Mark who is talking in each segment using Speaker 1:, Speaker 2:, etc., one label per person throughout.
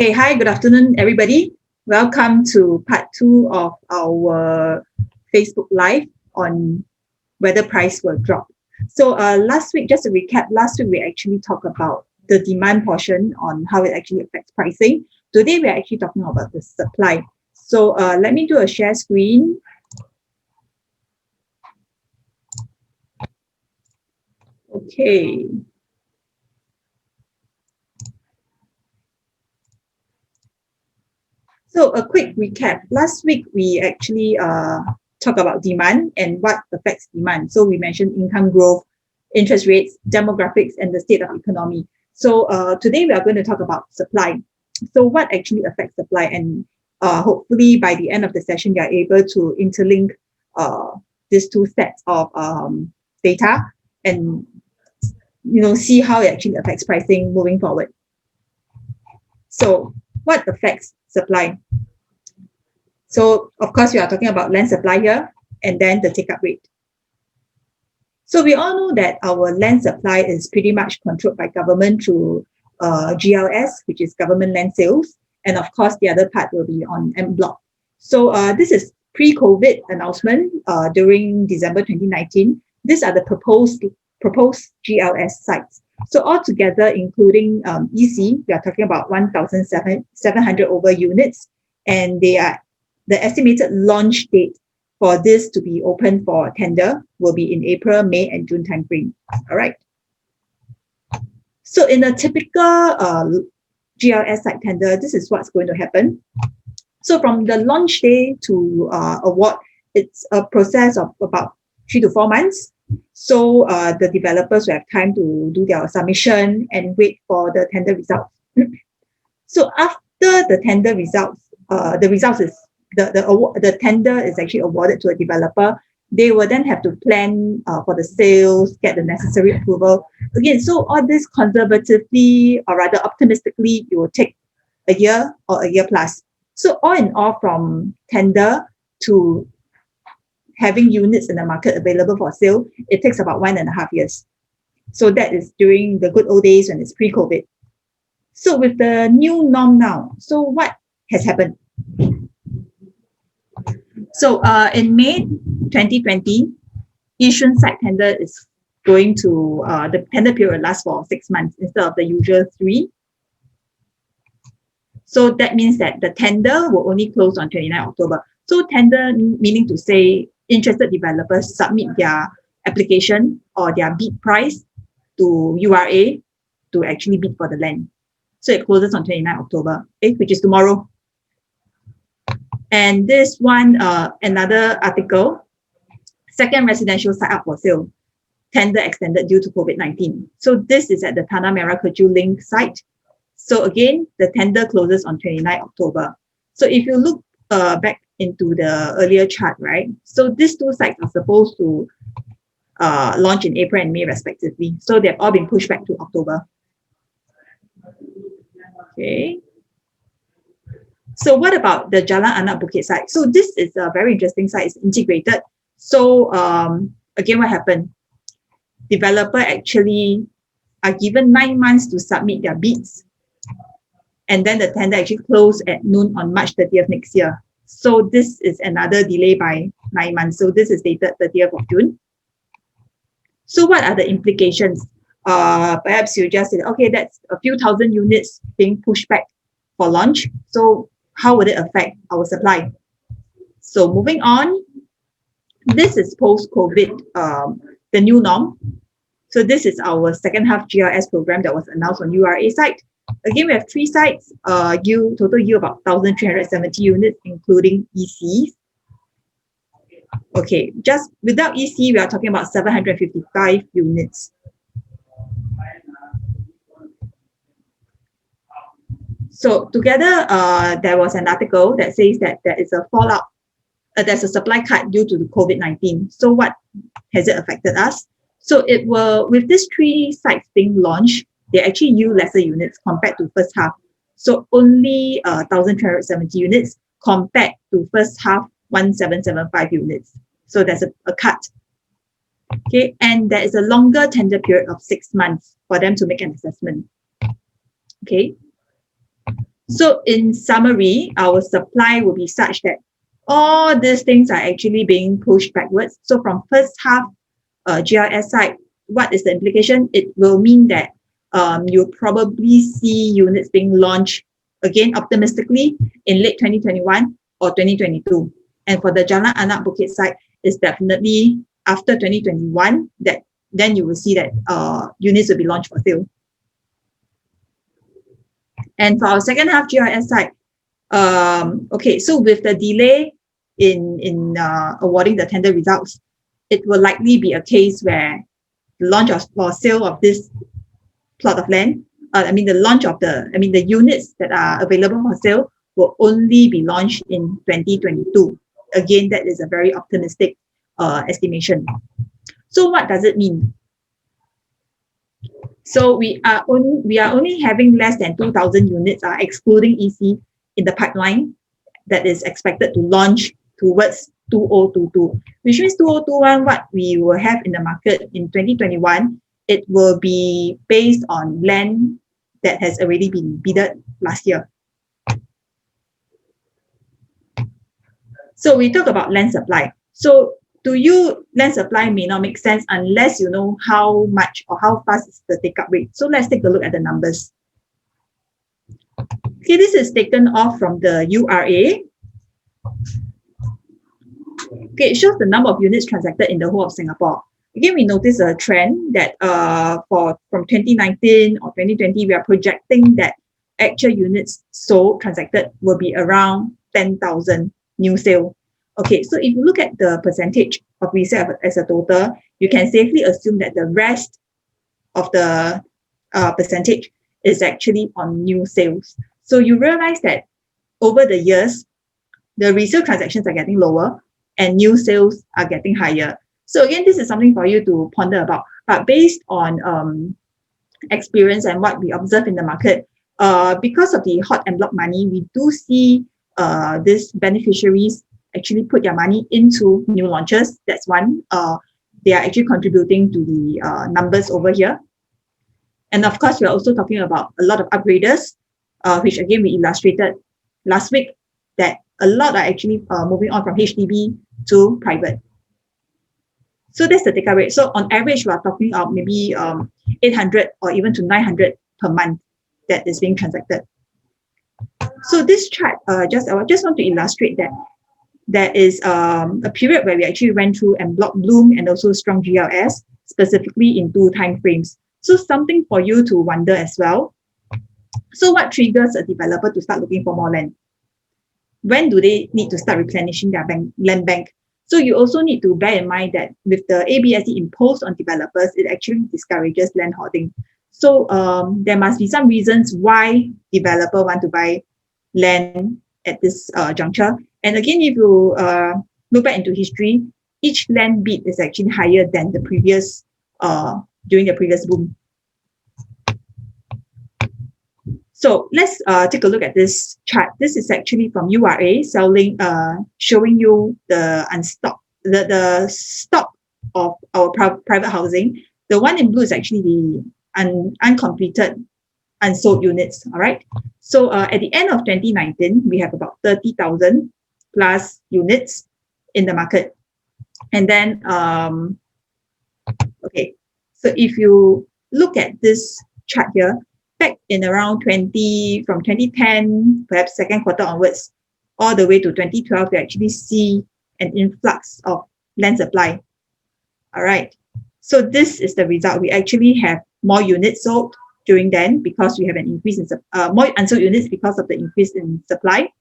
Speaker 1: Okay, hi, good afternoon, everybody. Welcome to part two of our Facebook Live on whether price will drop. So last week, just to recap, last week we actually talked about the demand portion on how it actually affects pricing. Today we're actually talking about the supply. So let me do a share screen. Okay. So a quick recap. Last week we actually talked about demand and what affects demand. So we mentioned income growth, interest rates, demographics, and the state of economy. So today we are going to talk about supply. So what actually affects supply, and hopefully by the end of the session you are able to interlink uh, these two sets of data and see how it actually affects pricing moving forward. So what affects supply? So of course, we are talking about land supply here and then the take-up rate. So we all know that our land supply is pretty much controlled by government through GLS, which is government land sales. And of course, the other part will be on en bloc. So this is pre-COVID announcement during December 2019. These are the proposed GLS sites. So altogether, including EC, we are talking about 1,700 over units, and they are the estimated launch date for this to be open for tender will be in April, May, and June timeframe. All right. So in a typical GLS site tender, this is what's going to happen. So from the launch day to award, it's a process of about 3 to 4 months. So the developers will have time to do their submission and wait for the tender results. So after the tender results, the results is the tender is actually awarded to a developer. They will then have to plan for the sales, get the necessary approval. Again, so all this conservatively or rather optimistically, it will take a year or a year plus. So all in all, from tender to having units in the market available for sale, it takes about 1.5 years. So that is during the good old days when it's pre-COVID. So with the new norm now, so what has happened? So in May 2020, Yishun site tender is going to, the tender period lasts for 6 months instead of the usual 3. So that means that the tender will only close on 29 October. So tender meaning to say interested developers submit their application or their bid price to URA to actually bid for the land. So it closes on 29 October, which is tomorrow. And this one, another article, second residential site up for sale, tender extended due to COVID-19. So this is at the Tanah Merah Kechil Link site. So again, the tender closes on 29 October. So if you look back into the earlier chart, right? So these two sites are supposed to launch in April and May respectively. So they've all been pushed back to October. Okay. So what about the Jalan Anak Bukit site? So this is a very interesting site. It's integrated. So again, what happened? Developer actually are given 9 months to submit their bids. And then the tender actually closed at noon on March 30th next year. So this is another delay by 9 months. So this is dated 30th of June. So what are the implications? Perhaps you just said, okay, that's a few thousand units being pushed back for launch. So how would it affect our supply? So moving on, this is post-COVID, the new norm. So this is our second half GRS program that was announced on URA site. Again, we have 3 sites, total yield about 1,370 units, including ECs. Okay, just without EC, we are talking about 755 units. So together, there was an article that says that there is a fallout, there's a supply cut due to the COVID-19. So what has it affected us? So it will, with these 3 sites being launched, they actually yield lesser units compared to first half. So only 1,370 units compared to first half 1,775 units. So there's a cut. Okay, and there is a longer tender period of 6 months for them to make an assessment. Okay. So in summary, our supply will be such that all these things are actually being pushed backwards. So from first half GRS side, what is the implication? It will mean that you'll probably see units being launched again optimistically in late 2021 or 2022. And for the Jalan Anak Bukit side, it's definitely after 2021 that then you will see that units will be launched for sale. And for our second half GRS side, okay, so with the delay in awarding the tender results, it will likely be a case where the launch of or sale of this plot of land, the units that are available for sale will only be launched in 2022. Again, that is a very optimistic estimation. So what does it mean? So we are only having less than 2,000 units, excluding EC, in the pipeline that is expected to launch towards 2022, which means 2021, what we will have in the market in 2021, it will be based on land that has already been bidded last year. So we talk about land supply. So to you, land supply may not make sense unless you know how much or how fast is the take-up rate. So let's take a look at the numbers. Okay, this is taken off from the URA. Okay, it shows the number of units transacted in the whole of Singapore. Again, we notice a trend that from 2019 or 2020, we are projecting that actual units sold, transacted will be around 10,000 new sale. Okay, so if you look at the percentage of resale as a total, you can safely assume that the rest of the percentage is actually on new sales. So you realize that over the years, the resale transactions are getting lower and new sales are getting higher. So again, this is something for you to ponder about. But based on experience and what we observe in the market, because of the hot en bloc money, we do see these beneficiaries actually put their money into new launches. That's one. They are actually contributing to the numbers over here. And of course, we're also talking about a lot of upgraders, which again, we illustrated last week, that a lot are actually moving on from HDB to private. So that's the take-up rate. So on average, we are talking about maybe 800 or even to 900 per month that is being transacted. So this chart, I just want to illustrate that there is a period where we actually went through en bloc bloom and also strong GLS, specifically in 2 time frames. So something for you to wonder as well. So what triggers a developer to start looking for more land? When do they need to start replenishing their land bank? So you also need to bear in mind that with the ABSD imposed on developers, it actually discourages land hoarding. So there must be some reasons why developer want to buy land at this juncture. And again, if you look back into history, each land bid is actually higher than the previous during the previous boom. So let's take a look at this chart. This is actually from URA selling, showing you the stock of our private housing. The one in blue is actually the uncompleted unsold units. All right. So at the end of 2019, we have about 30,000 plus units in the market. And then, okay. So if you look at this chart here, back in around from 2010, perhaps second quarter onwards, all the way to 2012, we actually see an influx of land supply. All right. So this is the result. We actually have more units sold during then because we have an increase in more unsold units because of the increase in supply.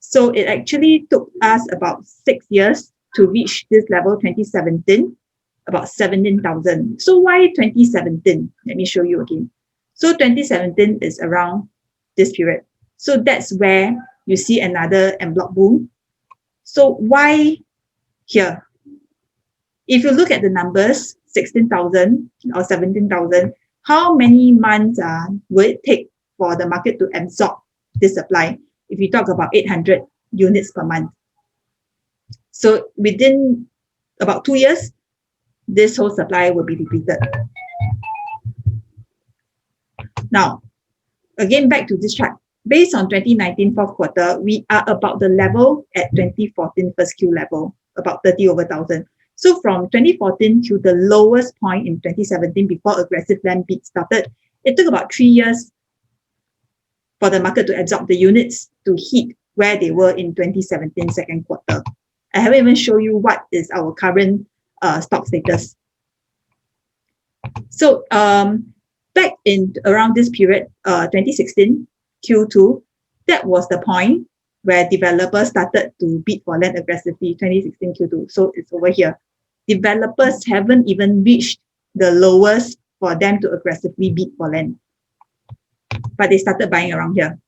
Speaker 1: So it actually took us about 6 years to reach this level, 2017, about 17,000. So why 2017? Let me show you again. So 2017 is around this period. So that's where you see another en bloc boom. So why here? If you look at the numbers, 16,000 or 17,000, how many months will it take for the market to absorb this supply? If you talk about 800 units per month. So within about 2 years, this whole supply will be depleted. Now, again, back to this chart. based on 2019 fourth quarter, we are about the level at 2014 first Q level, about 30 over 1,000. So from 2014 to the lowest point in 2017 before aggressive land bid started, it took about 3 years for the market to absorb the units to hit where they were in 2017 second quarter. I haven't even shown you what is our current stock status. So back in around this period, 2016 Q2, that was the point where developers started to bid for land aggressively, 2016 Q2. So it's over here. Developers haven't even reached the lowest for them to aggressively bid for land, but they started buying around here.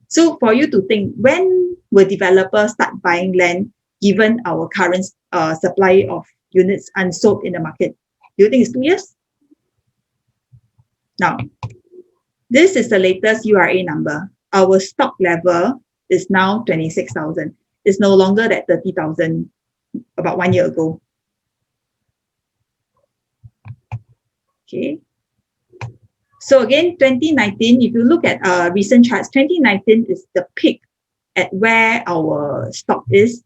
Speaker 1: So for you to think, when will developers start buying land given our current supply of units unsold in the market? Do you think it's 2 years? Now, this is the latest URA number. Our stock level is now 26,000. It's no longer that 30,000 about 1 year ago. Okay. So again, 2019, if you look at recent charts, 2019 is the peak at where our stock is.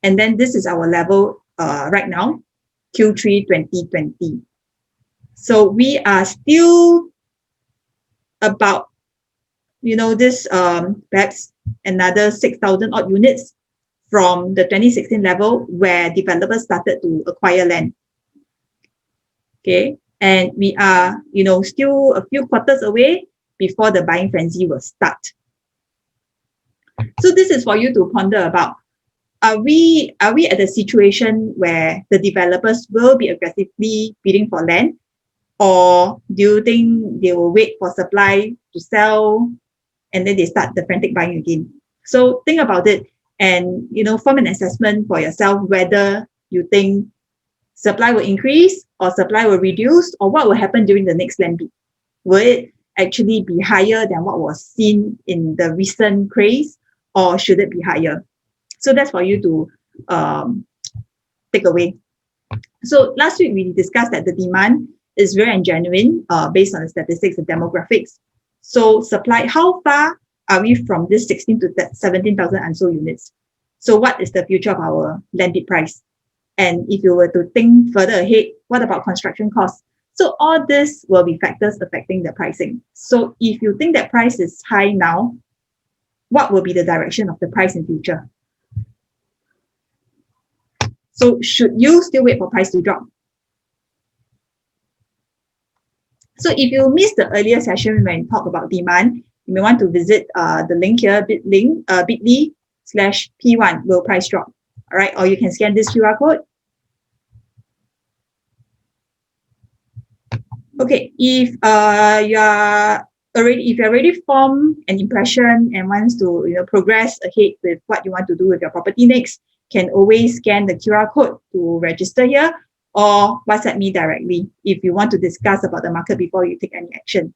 Speaker 1: And then this is our level right now, Q3 2020. So we are still about, this perhaps another 6,000 odd units from the 2016 level where developers started to acquire land. Okay. And we are, still a few quarters away before the buying frenzy will start. So this is for you to ponder about. Are we at a situation where the developers will be aggressively bidding for land? Or do you think they will wait for supply to sell and then they start the frantic buying again? So think about it and, form an assessment for yourself whether you think supply will increase or supply will reduce, or what will happen during the next land bid. Will it actually be higher than what was seen in the recent craze, or should it be higher? So that's for you to take away. So last week we discussed that the demand is real and genuine based on the statistics and demographics. So supply, how far are we from this 16 to 17,000 unsold units? So what is the future of our landed price? And if you were to think further ahead, what about construction costs? So all this will be factors affecting the pricing. So if you think that price is high now, what will be the direction of the price in future? So should you still wait for price to drop? So if you missed the earlier session when we talked about demand, you may want to visit the link here, bit.ly/P1 will price drop. All right, or you can scan this QR code. Okay, if you already formed an impression and wants to progress ahead with what you want to do with your property next, can always scan the QR code to register here, or WhatsApp me directly if you want to discuss about the market before you take any action.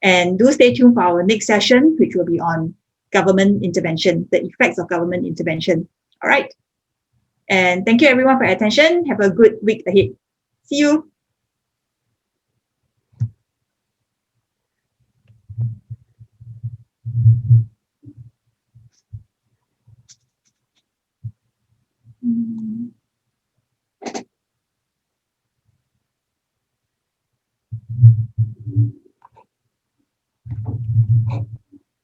Speaker 1: And do stay tuned for our next session, which will be on government intervention, the effects of government intervention. All right. And thank you everyone for your attention. Have a good week ahead. See you.